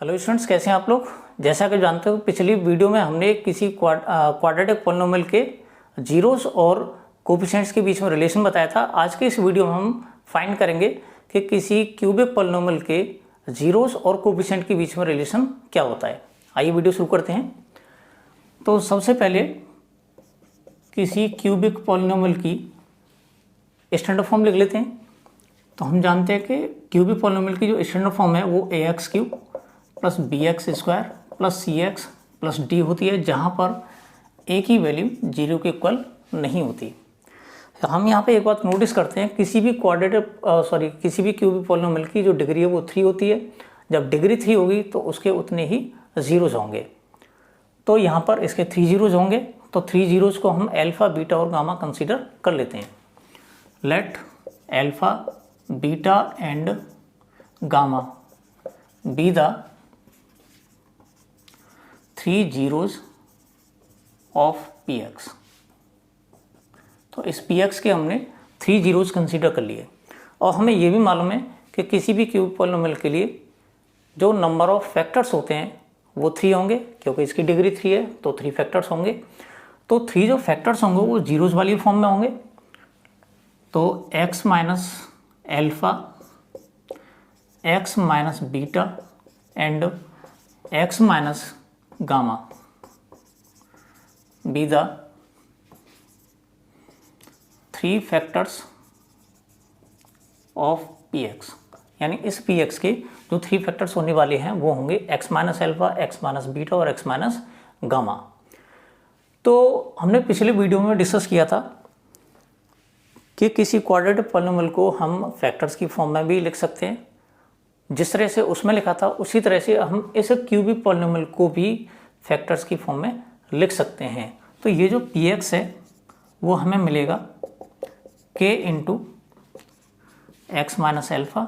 Hello students, कैसे हैं आप लोग। जैसा कि जानते हो पिछली वीडियो में हमने किसी क्वाड्रेटिक पॉलिनोमियल के जीरोस और कोफिशिएंट्स के बीच में रिलेशन बताया था। आज के इस वीडियो में हम फाइंड करेंगे कि किसी क्यूबिक पॉलिनोमियल के जीरोस और कोफिशिएंट के बीच में रिलेशन क्या होता है। आइए वीडियो शुरू करते हैं। तो सबसे पहले किसी क्यूबिक पॉलिनोमियल की स्टैंडर्ड फॉर्म लिख लेते हैं। तो हम जानते हैं कि क्यूबिक पॉलिनोमियल की जो स्टैंडर्ड फॉर्म है वो ax cube plus B X square plus C X plus D होती है, जहाँ पर ए की वैल्यू जीरो के इक्वल नहीं होती। तो हम यहाँ पे एक बात नोटिस करते हैं, किसी भी क्यूबिक पॉलिनोमियल की जो डिग्री है वो 3 होती है। जब डिग्री 3 होगी तो उसके उतने ही जीरोज होंगे। तो यहाँ पर इसके 3 जीरोज होंगे। तो 3 जीरोज को हम अल्फा, बीटा और गामा कंसीडर कर लेते हैं। Let alpha, beta and gamma be the 3 zeros of px। तो इस px के हमने 3 जीरोज कंसीडर कर लिए। और हमें यह भी मालूम है कि किसी भी क्यूबिक पॉलिनोमियल के लिए जो नंबर ऑफ फैक्टर्स होते हैं वो 3 होंगे, क्योंकि इसकी डिग्री 3 है तो 3 फैक्टर्स होंगे। तो 3 जो फैक्टर्स होंगे वो जीरोज वाली फॉर्म में होंगे। तो x minus alpha, x minus beta and x minus gamma be the 3 factors of px। यानी इस px के जो 3 फैक्टर्स होने वाले हैं वो होंगे x minus alpha, x minus beta और x माइनस गामा। तो हमने पिछले वीडियो में डिस्कस किया था कि किसी क्वाड्रेटिक पॉलिनोमियल को हम फैक्टर्स की फॉर्म में भी लिख सकते हैं। जिस तरह से उसमें लिखा था उसी तरह से हम इस क्यूबिक पॉलिनोमियल को भी फैक्टर्स की फॉर्म में लिख सकते हैं। तो ये जो px है वो हमें मिलेगा k into X minus alpha,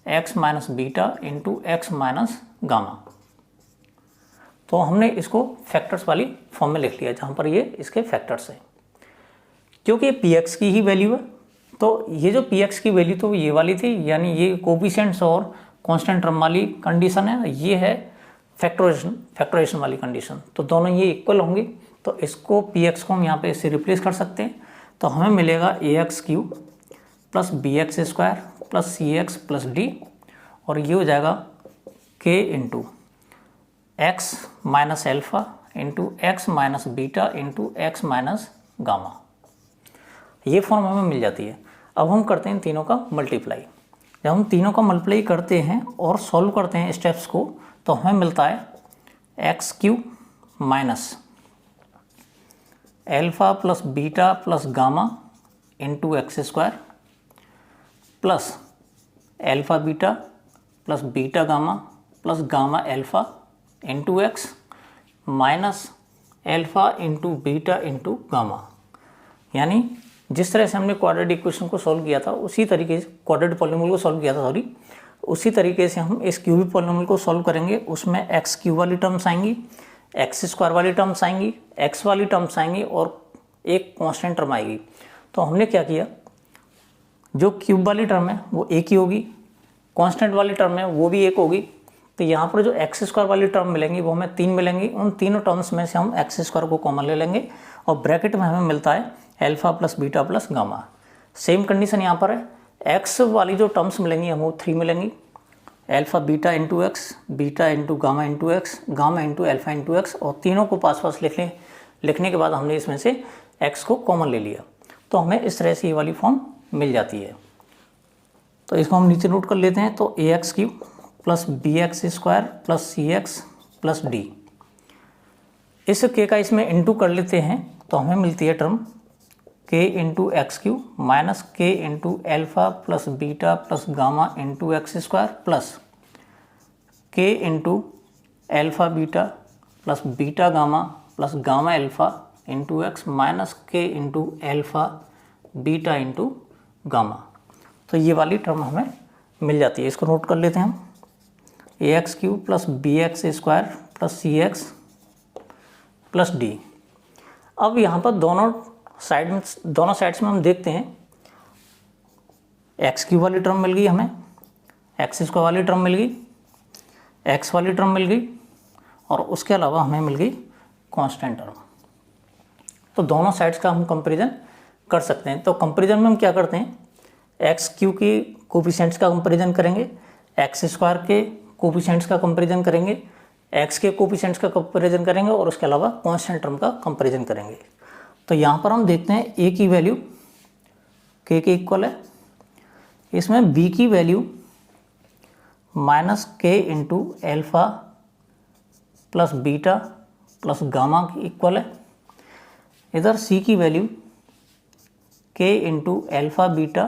x minus beta into X minus gamma. तो हमने इसको फैक्टर्स वाली फॉर्म में लिख लिया, जहाँ पर ये इसके फैक्टर्स हैं। क्योंकि ये px की ही वैल्यू है, तो ये जो px की वैल्यू तो ये वाली थी, यानी ये कोफिशिएंट्स और कांस्टेंट टर्म वाली कंडीशन है, ये है फैक्टराइजेशन वाली कंडीशन। तो दोनों ये इक्वल होंगी। तो इसको px को हम यहाँ पे इससे रिप्लेस कर सकते हैं। तो हमें मिलेगा ax cube plus B X square plus C X plus D, और ये हो जाएगा k into X minus alpha into X minus beta into X minus gamma. ये फॉर्म हमें मिल जाती है। अब हम करते हैं तीनों का मल्टीप्लाई। जब हम तीनों का मल्टीप्लाई करते हैं और सॉल्व करते हैं स्टेप्स को, तो हमें मिलता है x cube minus alpha plus beta plus gamma into x square plus alpha beta plus beta gamma plus gamma alpha into X minus alpha into beta into gamma. यानी जिस तरह से हमने क्वाड्रेटिक इक्वेशन को सॉल्व किया था उसी तरीके से, क्वाड्रेटिक पॉलिनोमियल को सॉल्व किया था सॉरी, उसी तरीके से हम इस क्यूबिक पॉलिनोमियल को सॉल्व करेंगे। उसमें एक्स क्यूब वाली टर्म्स आएंगी, एक्स स्क्वायर वाली टर्म्स आएंगी, एक्स वाली टर्म्स आएंगी और एक कांस्टेंट टर्म आएगी। तो हमने क्या किया, जो क्यूब वाली टर्म है वो एक ही होगी, कांस्टेंट वाली टर्म है वो भी एक होगी। तो यहाँ पर जो एक्स स्क्वायर वाली टर्म मिलेंगी वो हमें 3 मिलेंगी। उन तीनों टर्म्स में से हम एक्स स्क्वायर को कॉमन ले लेंगे और ब्रैकेट में हमें मिलता है alpha plus beta plus gamma. Same condition यहाँ पर है, एक्स वाली जो टर्म्स मिलेंगी हमको 3 मिलेंगी, alpha beta into x, beta into gamma into x, gamma into alpha into x, और तीनों को पास पास लिखने के बाद हमने इसमें से एक्स को कॉमन ले लिया। तो हमें इस तरह से ये वाली फॉर्म मिल जाती है। तो इसको हम नीचे नोट कर लेते हैं। तो A X cube plus B X square plus C X plus D, इस के का इसमें इंटू कर लेते हैं तो हमें मिलती है term k into x cube minus k into alpha plus beta plus gamma into x square plus k into alpha beta plus beta gamma plus gamma alpha into X minus k into alpha beta into gamma. तो ये वाली term हमें मिल जाती है। इसको note कर लेते हैं हम, A X cube plus B X square plus C X plus D. अब यहाँ पर दोनों साइड्स में हम देखते हैं, एक्स क्यूब वाली टर्म मिल गई हमें, एक्स स्क्वायर वाली टर्म मिल गई, एक्स वाली टर्म मिल गई और उसके अलावा हमें मिल गई कांस्टेंट टर्म। तो दोनों साइड्स का हम कंपैरिजन कर सकते हैं। तो कंपैरिजन में हम क्या करते हैं, एक्स क्यू के कोफिशिएंट्स का कंपैरिजन करेंगे, एक्स स्क्वायर के कोफिशिएंट्स का कंपैरिजन करेंगे, एक्स के कोफिशिएंट्स का कंपैरिजन करेंगे और उसके अलावा कांस्टेंट टर्म का कंपैरिजन करेंगे। तो यहाँ पर हम देखते हैं ए की वैल्यू के इक्वल है, इसमें बी की वैल्यू माइनस के into alpha plus beta plus gamma की इक्वल है। इधर सी की वैल्यू के into alpha beta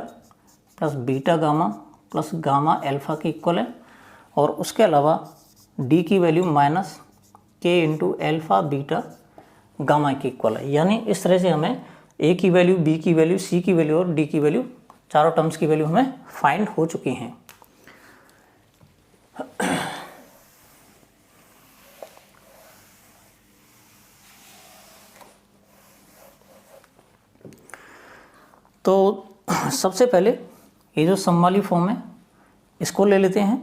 plus beta gamma plus gamma alpha की इक्वल है और उसके अलावा डी की वैल्यू माइनस के इंटू एल्फा बीटा गामा की इक्वल है। यानी इस तरह से हमें ए की वैल्यू, बी की वैल्यू, सी की वैल्यू और डी की वैल्यू, चारों टर्म्स की वैल्यू हमें फाइंड हो चुकी हैं। तो सबसे पहले ये जो सम वाली फॉर्म है इसको ले लेते हैं।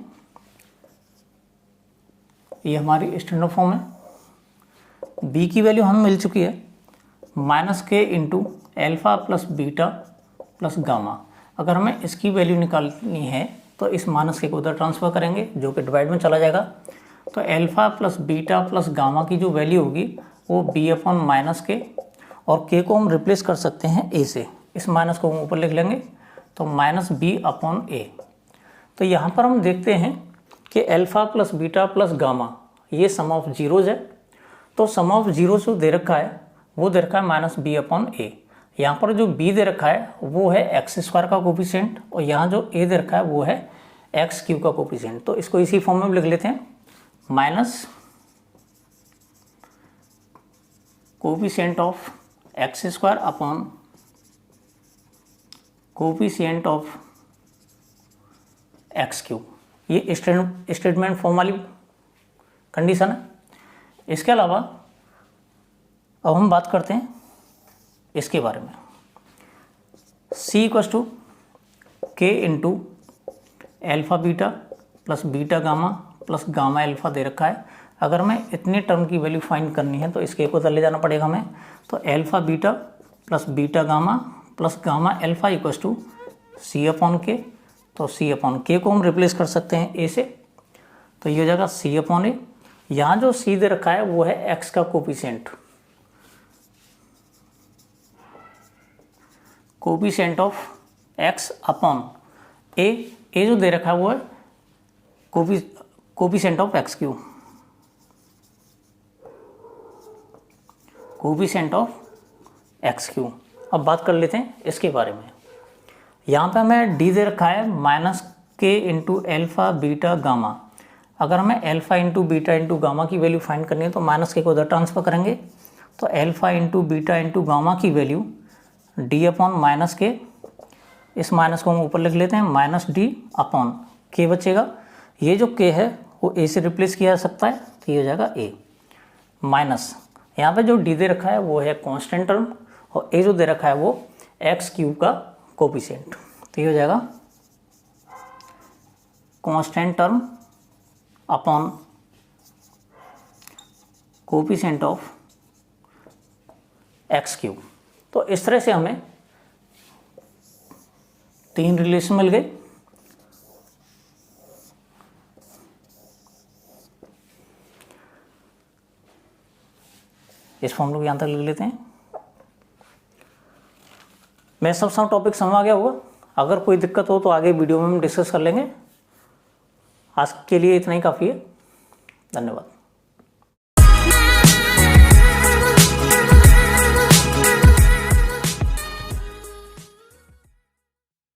ये हमारी स्टैंडर्ड फॉर्म है। बी की वैल्यू हमें मिल चुकी है माइनस के into alpha plus beta plus gamma. अगर हमें इसकी वैल्यू निकालनी है तो इस माइनस के को उधर ट्रांसफर करेंगे जो कि डिवाइड में चला जाएगा। तो alpha plus beta plus gamma की जो वैल्यू होगी वो बी अपॉन माइनस के, और के को हम रिप्लेस कर सकते हैं ए से। इस माइनस को हम ऊपर लिख लेंगे तो माइनस बी अपॉन ए। तो यहाँ पर हम देखते हैं कि alpha plus beta plus gamma ये सम ऑफ जीरोज है। तो सम ऑफ जीरो जो दे रखा है वो दे रखा है माइनस बी अपॉन ए। यहाँ पर जो बी दे रखा है वो है एक्स स्क्वायर का कोफिशिएंट और यहाँ जो ए दे रखा है वो है एक्स क्यू का कोफिशिएंट। तो इसको इसी फॉर्म में लिख लेते हैं, minus coefficient of x square upon coefficient of X Q. ये स्टेटमेंट फॉर्म वाली कंडीशन है। इसके अलावा अब हम बात करते हैं इसके बारे में। C equals to K into alpha beta plus beta gamma plus gamma alpha दे रखा है। अगर हमें इतने टर्म की वैल्यू फाइंड करनी है तो इसके को उधर ले जाना पड़ेगा हमें। तो alpha beta plus beta gamma plus gamma alpha equals to C upon K. तो सी अपॉन के को हम रिप्लेस कर सकते हैं ए से, तो ये हो जाएगा सी अपॉन ए। यहाँ जो सी दे रखा है वो है एक्स का coefficient, coefficient of X upon A. A जो दे रखा है वो है coefficient of X cube, coefficient of X cube. अब बात कर लेते हैं इसके बारे में। यहाँ पे हमें डी दे रखा है माइनस के इंटू एल्फा बीटा गामा। अगर हमें alpha into beta into gamma की वैल्यू फाइंड करनी है तो माइनस के को उधर ट्रांसफर करेंगे। तो alpha into beta into gamma की वैल्यू डी अपॉन माइनस के, इस माइनस को हम ऊपर लिख लेते हैं, माइनस डी अपॉन के बचेगा। ये जो के है वो ए से रिप्लेस किया जा सकता है तो ये हो जाएगा ए माइनस। यहाँ पे जो डी दे रखा है वो है कांस्टेंट टर्म और ए जो दे रखा है वो एक्स क्यूब का कोफिशिएंट। तो ये हो जाएगा constant term upon coefficient of x cube. तो इस तरह से हमें तीन रिलेशन मिल गए। इस फॉर्मूले को यहाँ तक लिख लेते हैं। मैं सब टॉपिक समझ आ गया होगा। अगर कोई दिक्कत हो तो आगे वीडियो में हम डिस्कस कर लेंगे। आज के लिए इतना ही काफ़ी है। धन्यवाद।